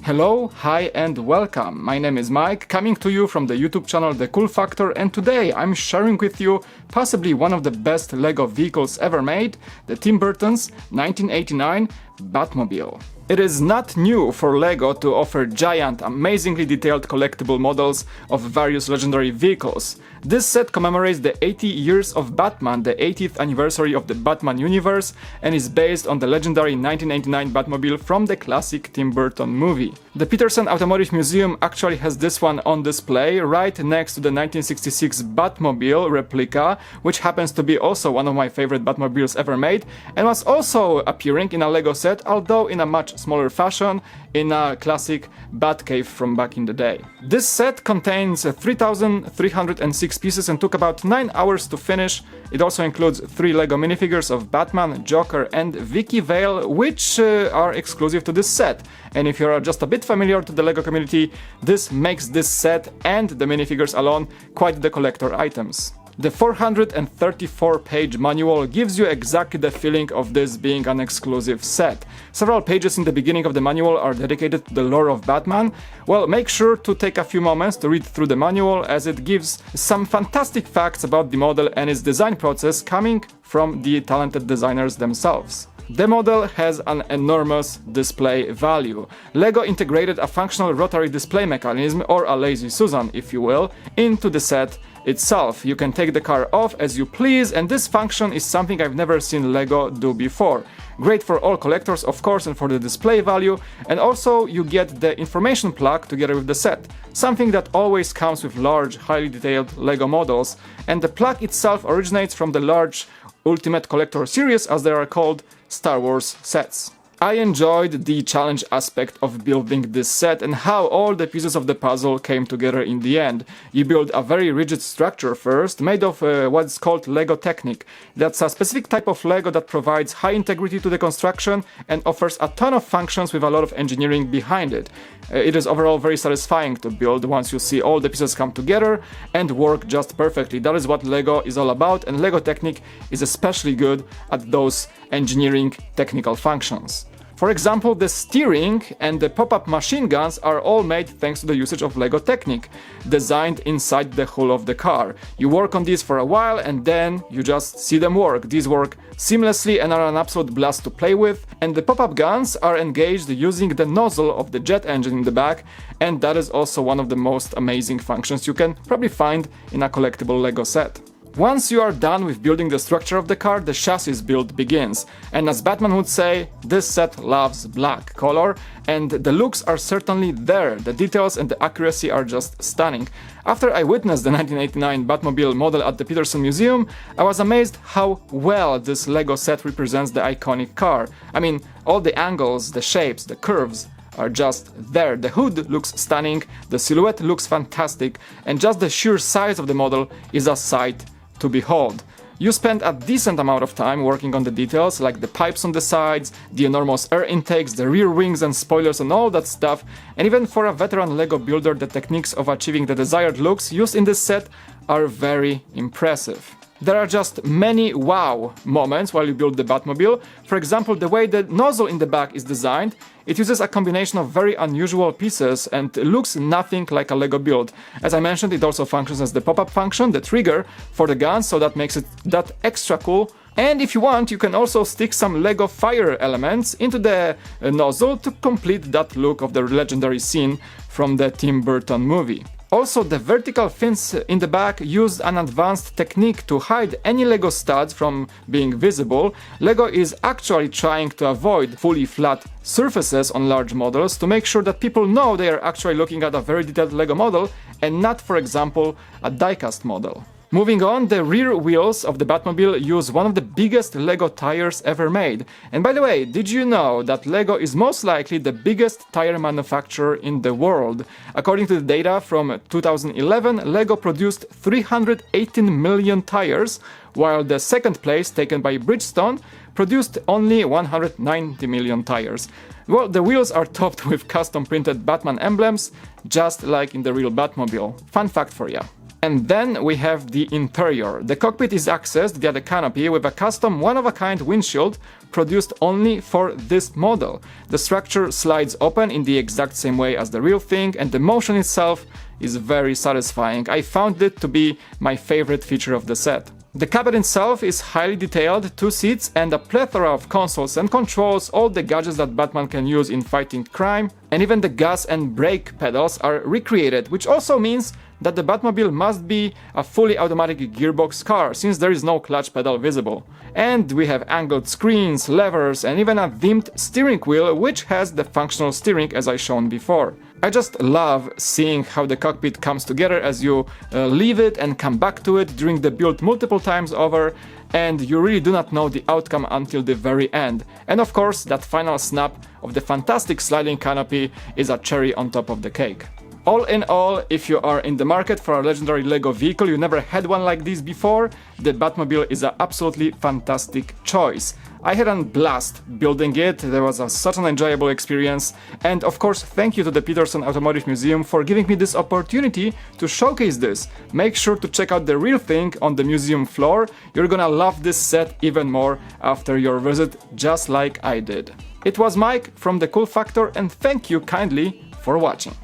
Hello, hi and welcome. My name is Mike, coming to you from the YouTube channel The Cool Factor, and today I'm sharing with you possibly one of the best LEGO vehicles ever made, the Tim Burton's 1989 Batmobile. It is not new for LEGO to offer giant, amazingly detailed collectible models of various legendary vehicles. This set commemorates the 80 years of Batman, the 80th anniversary of the Batman universe, and is based on the legendary 1989 Batmobile from the classic Tim Burton movie. The Petersen Automotive Museum actually has this one on display right next to the 1966 Batmobile replica, which happens to be also one of my favorite Batmobiles ever made, and was also appearing in a LEGO set, although in a much smaller fashion, in a classic Batcave from back in the day. This set contains 3,306 pieces and took about 9 hours to finish. It also includes 3 LEGO minifigures of Batman, Joker and Vicky Vale, which are exclusive to this set. And if you're just a bit familiar to the LEGO community, this makes this set and the minifigures alone quite the collector items. The 434-page manual gives you exactly the feeling of this being an exclusive set. Several pages in the beginning of the manual are dedicated to the lore of Batman. Well, make sure to take a few moments to read through the manual, as it gives some fantastic facts about the model and its design process coming from the talented designers themselves. The model has an enormous display value. LEGO integrated a functional rotary display mechanism, or a lazy Susan if you will, into the set itself. You can take the car off as you please, and this function is something I've never seen LEGO do before. Great for all collectors, of course, and for the display value, and also you get the information plug together with the set, something that always comes with large, highly detailed LEGO models, and the plug itself originates from the large Ultimate Collector series, as they are called, Star Wars sets. I enjoyed the challenge aspect of building this set and how all the pieces of the puzzle came together in the end. You build a very rigid structure first, made of what's called Lego Technic. That's a specific type of Lego that provides high integrity to the construction and offers a ton of functions with a lot of engineering behind it. It is overall very satisfying to build once you see all the pieces come together and work just perfectly. That is what Lego is all about, and Lego Technic is especially good at those engineering technical functions. For example, the steering and the pop-up machine guns are all made thanks to the usage of Lego Technic, designed inside the hull of the car. You work on these for a while and then you just see them work. These work seamlessly and are an absolute blast to play with, and the pop-up guns are engaged using the nozzle of the jet engine in the back, and that is also one of the most amazing functions you can probably find in a collectible Lego set. Once you are done with building the structure of the car, the chassis build begins. And as Batman would say, this set loves black color, and the looks are certainly there. The details and the accuracy are just stunning. After I witnessed the 1989 Batmobile model at the Petersen Museum, I was amazed how well this LEGO set represents the iconic car. I mean, all the angles, the shapes, the curves are just there. The hood looks stunning, the silhouette looks fantastic, and just the sheer size of the model is a sight to behold. You spend a decent amount of time working on the details, like the pipes on the sides, the enormous air intakes, the rear wings and spoilers and all that stuff, and even for a veteran LEGO builder, the techniques of achieving the desired looks used in this set are very impressive. There are just many wow moments while you build the Batmobile. For example, the way the nozzle in the back is designed, it uses a combination of very unusual pieces and looks nothing like a Lego build. As I mentioned, it also functions as the pop-up function, the trigger for the gun, so that makes it that extra cool. And if you want, you can also stick some Lego fire elements into the nozzle to complete that look of the legendary scene from the Tim Burton movie. Also, the vertical fins in the back used an advanced technique to hide any Lego studs from being visible. Lego is actually trying to avoid fully flat surfaces on large models to make sure that people know they are actually looking at a very detailed Lego model and not, for example, a die-cast model. Moving on, the rear wheels of the Batmobile use one of the biggest Lego tires ever made. And by the way, did you know that Lego is most likely the biggest tire manufacturer in the world? According to the data from 2011, Lego produced 318 million tires, while the second place, taken by Bridgestone, produced only 190 million tires. Well, the wheels are topped with custom printed Batman emblems, just like in the real Batmobile. Fun fact for ya. And then we have the interior. The cockpit is accessed via the canopy with a custom one-of-a-kind windshield produced only for this model. The structure slides open in the exact same way as the real thing, and the motion itself is very satisfying. I found it to be my favorite feature of the set. The cabin itself is highly detailed, 2 seats and a plethora of consoles and controls, all the gadgets that Batman can use in fighting crime, and even the gas and brake pedals are recreated, which also means that the Batmobile must be a fully automatic gearbox car, since there is no clutch pedal visible. And we have angled screens, levers, and even a dimmed steering wheel, which has the functional steering as I shown before. I just love seeing how the cockpit comes together as you leave it and come back to it during the build multiple times over, and you really do not know the outcome until the very end. And of course, that final snap of the fantastic sliding canopy is a cherry on top of the cake. All in all, if you are in the market for a legendary LEGO vehicle, you never had one like this before, the Batmobile is an absolutely fantastic choice. I had a blast building it, there was such an enjoyable experience, and of course thank you to the Petersen Automotive Museum for giving me this opportunity to showcase this. Make sure to check out the real thing on the museum floor, you're gonna love this set even more after your visit, just like I did. It was Mike from The Cool Factor, and thank you kindly for watching.